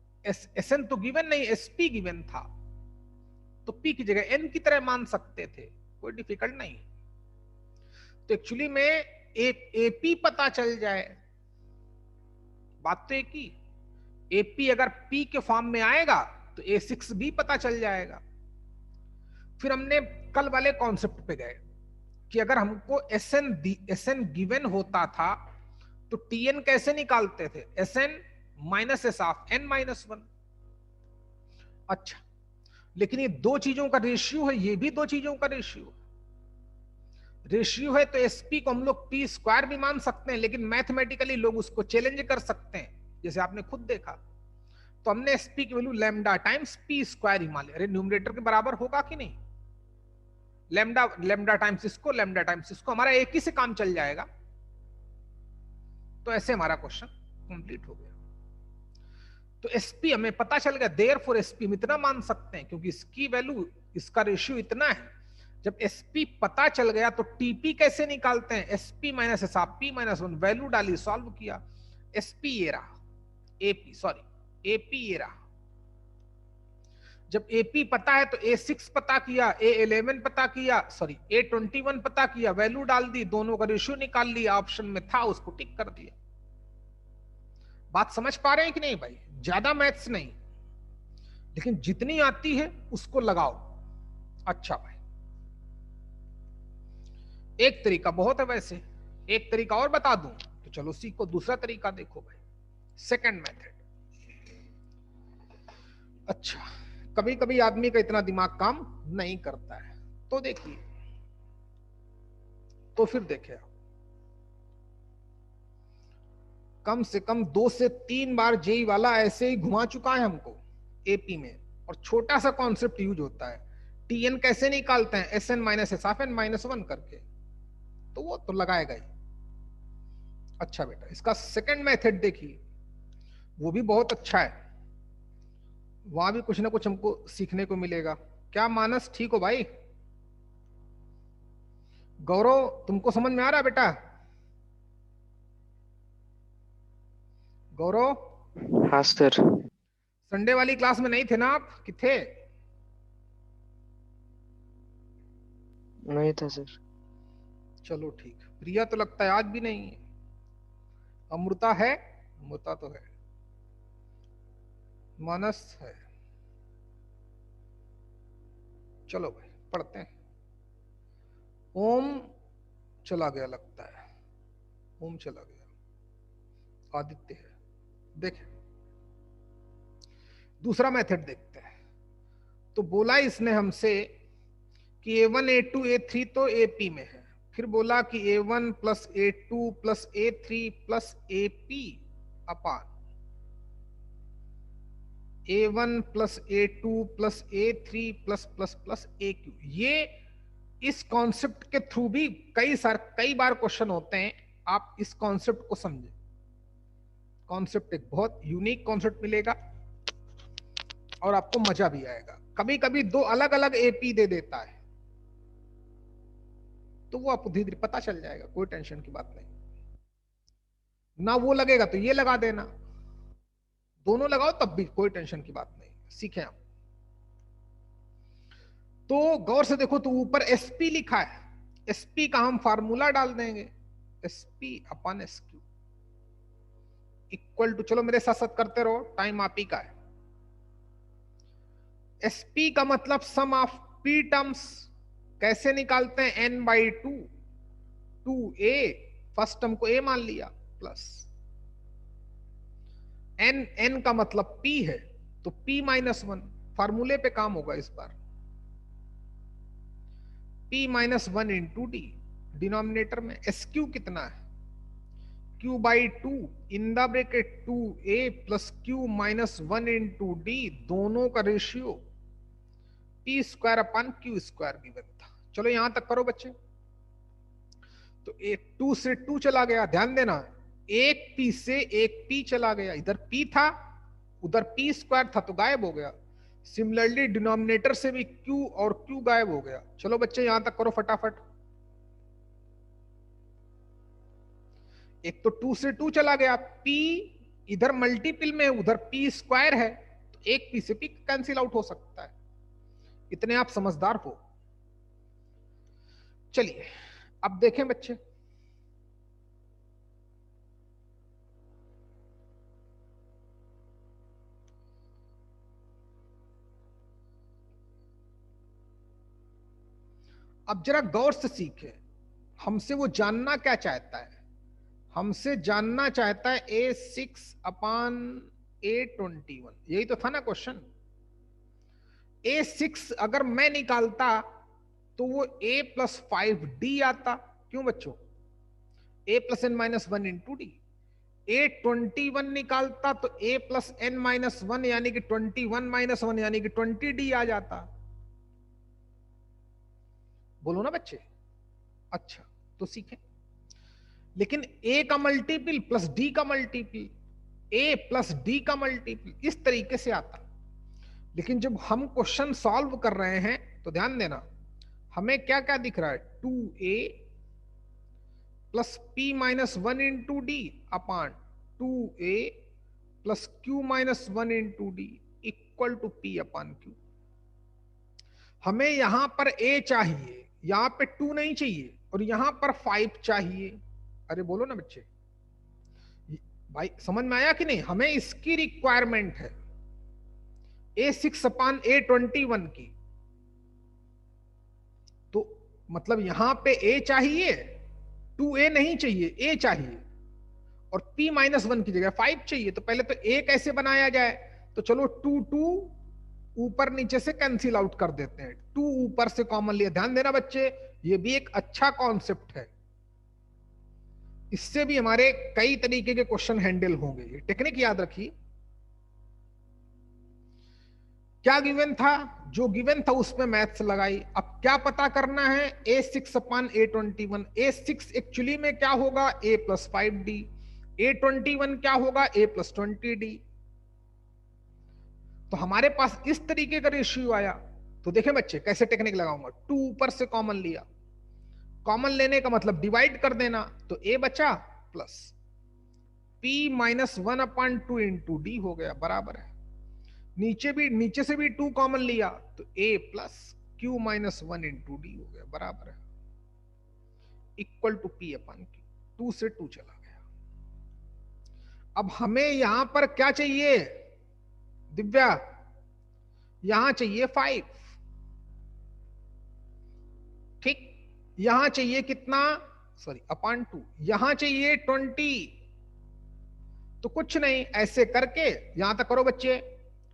Sn तो गिवन नहीं, Sp गिवन था, तो P की जगह n की तरह मान सकते थे, कोई डिफिकल्ट नहीं। तो एक्चुअली में AP पता चल जाए, बात तो एक ही, AP अगर P के फॉर्म में आएगा तो A6 भी पता चल जाएगा। फिर हमने कल वाले कॉन्सेप्ट पे गए कि अगर हमको Sn गिवन होता था तो Tn कैसे निकालते थे, Sn minus S of n minus 1। अच्छा, लेकिन ये दो चीजों का रेशियो है, ये भी दो चीजों का रेशियो है, तो Sp को हम लोग P स्क्वायर भी मान सकते हैं, लेकिन मैथमेटिकली लोग उसको चैलेंज कर सकते हैं, जैसे आपने खुद देखा। तो हमने Sp की value lambda times P square ही मान लिया। अरे न्यूमरेटर के बराबर होगा कि नहीं, लैम्डा टाइम्स इसको, लैम्डा टाइम्स इसको, हमारा एक ही से काम चल जाएगा। तो ऐसे हमारा क्वेश्चन कंप्लीट हो गया। तो Sp हमें पता चल गया, देयरफॉर Sp हम इतना मान सकते हैं, क्योंकि इसकी वैल्यू, इसका रेशियो इतना है। जब Sp पता चल गया तो Tp कैसे निकालते हैं, Sp minus S of P minus 1, value डाली, सॉल्व किया, Sp ये रहा, AP ये रहा। जब AP पता है तो A6 पता किया, A11 पता किया, सॉरी A21 पता किया, वैल्यू डाल दी, दोनों का रेशियो निकाल लिया, ऑप्शन में था उसको टिक कर दिया। बात समझ पा रहे हैं कि नहीं भाई? ज्यादा मैथ्स नहीं, लेकिन जितनी आती है उसको लगाओ। अच्छा भाई, एक तरीका बहुत है वैसे, एक तरीका और बता दूं तो चलो सीखो। दूसरा तरीका देखो भाई, सेकंड मेथड। अच्छा, कभी कभी आदमी का इतना दिमाग काम नहीं करता है, तो देखिए, तो फिर देखे, कम से कम 2 से 3 बार जेई वाला ऐसे ही घुमा चुका है हमको एपी में, और छोटा सा कॉन्सेप्ट यूज होता है, टीएन कैसे निकालते हैं, S n minus S of n minus 1 करके, तो वो तो लगाएगा ही। अच्छा बेटा, इसका सेकंड मेथड देखिए, वो भी बहुत अच्छा है, वहां भी कुछ ना कुछ हमको सीखने को मिलेगा। क्या मानस, ठीक हो भाई? गौरव, तुमको समझ में आ रहा है बेटा? गौरव? हाँ सर। संडे वाली क्लास में नहीं थे ना आप, कि थे? नहीं था सर। चलो ठीक। प्रिया तो लगता है आज भी नहीं है। अमृता है? अमृता तो है। मानस है। चलो भाई पढ़ते हैं। ओम चला गया लगता है, ओम चला गया। आदित्य है। देखें, दूसरा मेथड देखते हैं। तो बोला इसने हमसे कि A1 A2 A3 तो AP में है, फिर बोला कि A1 plus A2 plus A3 plus AP अपान A1 plus A2 plus A3 plus plus plus AQ। ये इस कॉन्सेप्ट के थ्रू भी कई बार क्वेश्चन होते हैं, आप इस कॉन्सेप्ट को समझें। कॉन्सेप्ट एक बहुत यूनिक कॉन्सेप्ट मिलेगा और आपको मजा भी आएगा। कभी कभी दो अलग अलग AP दे देता है, तो वो आपको धीरे धीरे पता चल जाएगा, कोई टेंशन की बात नहीं। ना वो लगेगा तो ये लगा देना, दोनों लगाओ तब भी कोई टेंशन की बात नहीं, सीखें आप। तो गौर से देखो, तो ऊपर SP लिखा है, SP का हम फार्मूला डाल देंगे, SP upon SQ equal to, चलो मेरे साथ साथ करते रहो, टाइम आप ही का है। SP का मतलब सम ऑफ P टर्म्स, कैसे निकालते हैं, n/2, 2a, फर्स्ट टर्म को a मान लिया, प्लस n का मतलब P है, तो P माइनस 1, फार्मूले पे काम होगा इस बार, P minus 1 into D, denominator में SQ कितना है, Q/2 in the bracket 2a plus Q minus 1 into D, दोनों का ratio P square upon Q square given था। चलो यहां तक करो बच्चे। तो 2 से 2 चला गया, ध्यान देना, एक P से एक P चला गया, इधर P था उधर P स्क्वायर था तो गायब हो गया, सिमिलरली डिनोमिनेटर से भी Q और Q गायब हो गया। चलो बच्चे यहां तक करो फटाफट। एक तो 2 से 2 चला गया, P इधर मल्टीपल में उधर P स्क्वायर है, तो एक P से P कैंसिल आउट हो सकता है। इतने आप समझदार हो। चलिए अब देखें बच्चे, अब जरा गौर से सीखें। हमसे वो जानना क्या चाहता है? हमसे जानना चाहता है A6/A21, यही तो था ना क्वेश्चन। A6 अगर मैं निकालता तो वो A+5D आता। क्यों बच्चों? A+n-1 into D. A21 निकालता तो A+n-1 यानी कि 21-1 यानी कि 20D आ जाता। बोलो ना बच्चे। अच्छा तो सीखें। लेकिन A का मल्टीपल प्लस D का मल्टीपल, A प्लस D का मल्टीपल इस तरीके से आता। लेकिन जब हम क्वेश्चन सॉल्व कर रहे हैं तो ध्यान देना, हमें क्या क्या दिख रहा है? 2A plus P-1 into d upon 2A plus Q-1 into d equal to P upon Q। हमें यहां पर A चाहिए, यहां पे 2 नहीं चाहिए, और यहां पर 5 चाहिए। अरे बोलो ना बच्चे, भाई समझ में आया कि नहीं? हमें इसकी रिक्वायरमेंट है A6/A21 की। तो मतलब यहां पे A चाहिए, 2A नहीं चाहिए, A चाहिए, और P-1 की जगह 5 चाहिए। तो पहले तो A कैसे बनाया जाए? तो चलो 2 ऊपर नीचे से कैंसिल आउट कर देते हैं, 2 ऊपर से कॉमन लिया। ध्यान देना बच्चे, ये भी एक अच्छा कॉन्सेप्ट है, इससे भी हमारे कई तरीके के क्वेश्चन हैंडल होंगे। ये टेक्निक याद रखिए। क्या गिवन था? जो गिवन था उसमें मैथ्स लगाई। अब क्या पता करना है? A6/A21। A6 एक्चुअली में क्या होगा? A+5D। A21 क्या होगा? A+20D। तो हमारे पास इस तरीके का रेशियो आया। तो देखें बच्चे कैसे टेक्निक लगाऊंगा। 2 ऊपर से कॉमन लिया, कॉमन लेने का मतलब डिवाइड कर देना, तो A बचा प्लस P-1/2 इंटू डी हो गया, बराबर है। नीचे से भी 2 कॉमन लिया तो A plus Q-1 into D हो गया, बराबर है, equal to P upon Q। 2 से 2 चला गया। अब हमें यहां पर क्या चाहिए दिव्या? यहां चाहिए 5, ठीक। यहां चाहिए कितना? सॉरी अपान 2। यहां चाहिए 20। तो कुछ नहीं, ऐसे करके यहां तक करो बच्चे।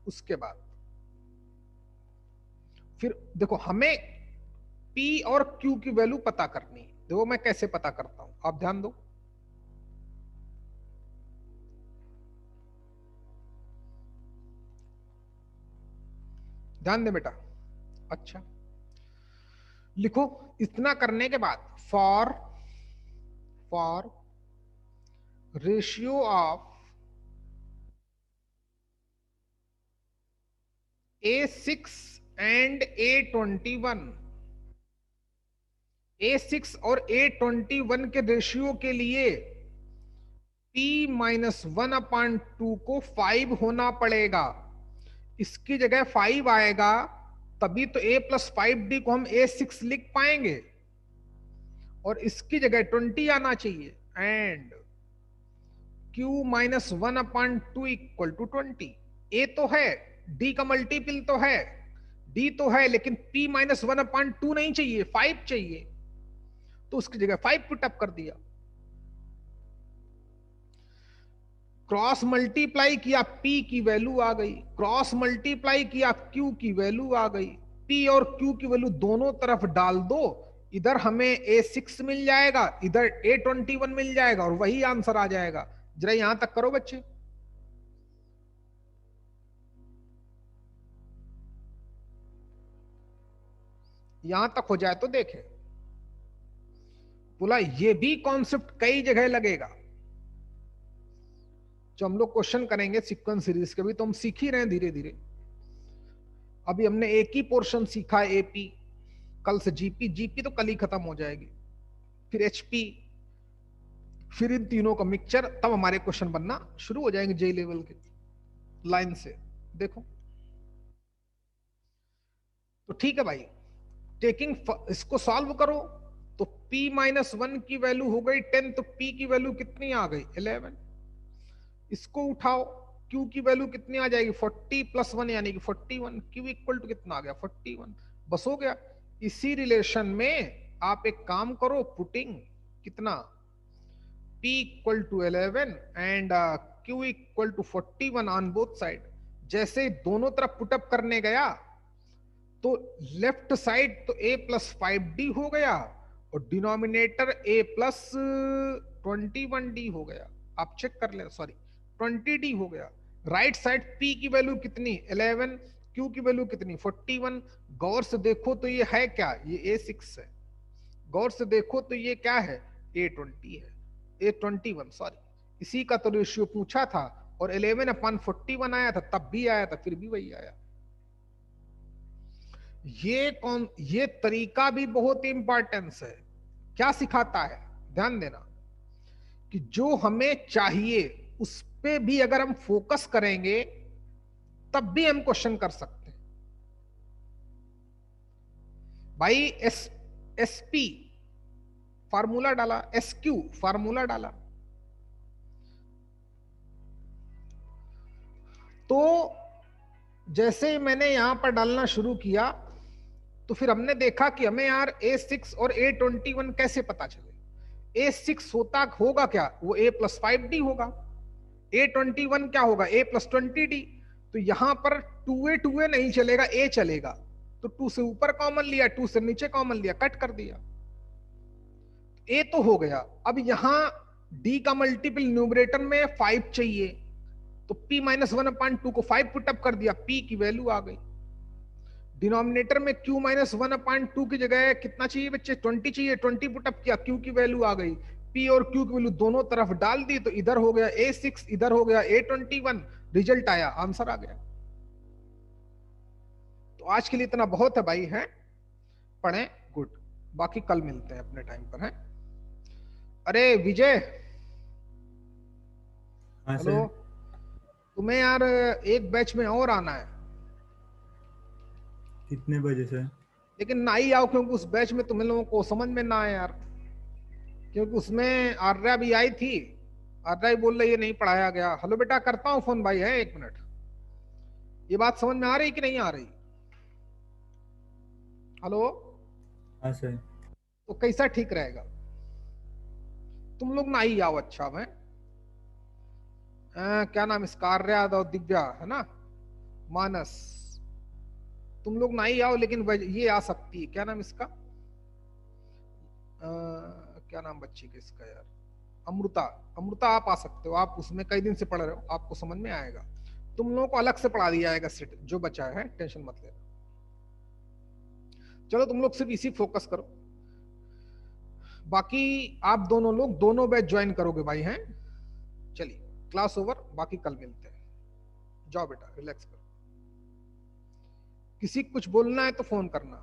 उसके बाद फिर देखो, हमें P और Q की वैल्यू पता करनी है। देखो मैं कैसे पता करता हूं, आप ध्यान दो। ध्यान दे बेटा। अच्छा लिखो, इतना करने के बाद for ratio of A6 and A21, A6 और A21 के रेशियो के लिए P-1/2 को 5 होना पड़ेगा। इसकी जगह 5 आएगा तभी तो A+5D को हम A6 लिख पाएंगे, और इसकी जगह 20 आना चाहिए। And Q-1/2 equal to 20। A तो है, D का मल्टीपल तो है, D तो है, लेकिन P-1/2 नहीं चाहिए, 5 चाहिए। तो उसकी जगह 5 पुट अप कर दिया। क्रॉस मल्टीप्लाई किया, P की वैल्यू आ गई। क्रॉस मल्टीप्लाई किया, Q की वैल्यू आ गई। P और Q की वैल्यू दोनों तरफ डाल दो, इधर हमें A6 मिल जाएगा, इधर A21 मिल जाएगा, और वही आंसर आ जाएगा। जरा यहां तक करो बच्चे। यहां तक हो जाए तो देखें। बोला ये भी कॉन्सेप्ट कई जगह लगेगा। जो हम लोग क्वेश्चन करेंगे सीक्वेंस सीरीज के भी, तो हम सीख ही रहे हैं धीरे धीरे। अभी हमने एक ही पोर्शन सीखा एपी, कल से जीपी, जीपी तो कल ही खत्म हो जाएगी, फिर एचपी, फिर इन तीनों का मिक्सचर, तब हमारे क्वेश्चन बनना शुरू हो जाएंगे जेई लेवल के लाइन से। देखो तो ठीक है भाई, टेकिंग इसको सॉल्व करो तो p माइनस 1 की वैल्यू हो गई 10, तो p की वैल्यू कितनी आ गई 11। इसको उठाओ, q की वैल्यू कितनी आ जाएगी 40 प्लस 1 यानी कि 41, q इक्वल टू कितना आ गया 41, बस हो गया। इसी रिलेशन में आप एक काम करो, पुटिंग कितना p equal to 11 and q equal to 41 on both side. जैसे दोनों तरफ पुटअप करने गया तो लेफ्ट साइड तो a प्लस 5d हो गया और डिनोमिनेटर a प्लस 21d हो गया। आप चेक कर ले, सॉरी 20d हो गया। राइट साइड p की वैल्यू कितनी 11, q की वैल्यू कितनी 41। गौर से देखो तो ये है क्या, ये a6 है। गौर से देखो तो ये क्या है a20 है, a21 सॉरी। इसी का तो रेशियो पूछा था और 11/41 आया था, तब भी आया था, फिर भी वही आया। ये तरीका भी बहुत इंपॉर्टेंस है। क्या सिखाता है, ध्यान देना कि जो हमें चाहिए उस पे भी अगर हम फोकस करेंगे तब भी हम क्वेश्चन कर सकते हैं भाई। एसपी फार्मूला डाला, एसक्यू फार्मूला डाला, तो जैसे मैंने यहां पर डालना शुरू किया तो फिर हमने देखा कि हमें यार A6 और A21 कैसे पता चले। A6 होगा क्या, वो A प्लस 5D होगा, A21 क्या होगा A प्लस 20D। तो यहां पर 2A नहीं चलेगा, A चलेगा, तो 2 से ऊपर कॉमन लिया, 2 से नीचे कॉमन लिया, कट कर दिया, A तो हो गया। अब यहां D का मल्टीपल न्यूमरेटर में 5 चाहिए, तो P माइनस 1/2 को 5 पुटअप कर दिया, P की वैल्यू आ गई। डिनोमिनेटर में q माइनस 1/2 की जगह कितना चाहिए बच्चे 20 चाहिए, 20 पुटअप किया, q की वैल्यू आ गई। p और q की वैल्यू दोनों तरफ डाल दी, तो इधर हो गया a6, इधर हो गया a21, रिजल्ट आया, आंसर आ गया। तो आज के लिए इतना बहुत है भाई, है पढ़ें, गुड, बाकी कल मिलते हैं अपने टाइम पर, है। अरे विजय, हाँ हेलो, सर। तुम्हें यार एक बैच में और आना है, कितने बजे सर? लेकिन ना ही आओ, क्योंकि उस बैच में तुम लोगों को समझ में ना आए यार, क्योंकि उसमें आर्या भी आई थी। आर्या बोल रही है नहीं पढ़ाया गया। हेलो बेटा, करता हूँ फोन भाई, है 1 मिनट। ये बात समझ में आ रही कि नहीं आ रही? हेलो, हाँ सर। तो कैसा ठीक रहेगा, तुम लोग ना ही आओ। अच्छा मैं क्या नाम इसका, आर्या और दिव्या है ना, मानस, तुम लोग ना ही आओ, लेकिन ये आ सकती है, क्या नाम इसका, क्या नाम बच्ची का इसका यार, अमृता। अमृता आप आ सकते हो, आप उसमें कई दिन से पढ़ रहे हो, आपको समझ में आएगा। तुम लोगों को अलग से पढ़ा दिया जाएगा सेट जो बचा है, टेंशन मत लेना। चलो तुम लोग सिर्फ इसी फोकस करो, बाकी आप दोनों लोग दोनों बैच ज्वाइन करोगे भाई, हैं। चलिए क्लास ओवर, बाकी कल मिलते हैं। जाओ बेटा रिलैक्स करो, किसी को कुछ बोलना है तो फोन करना।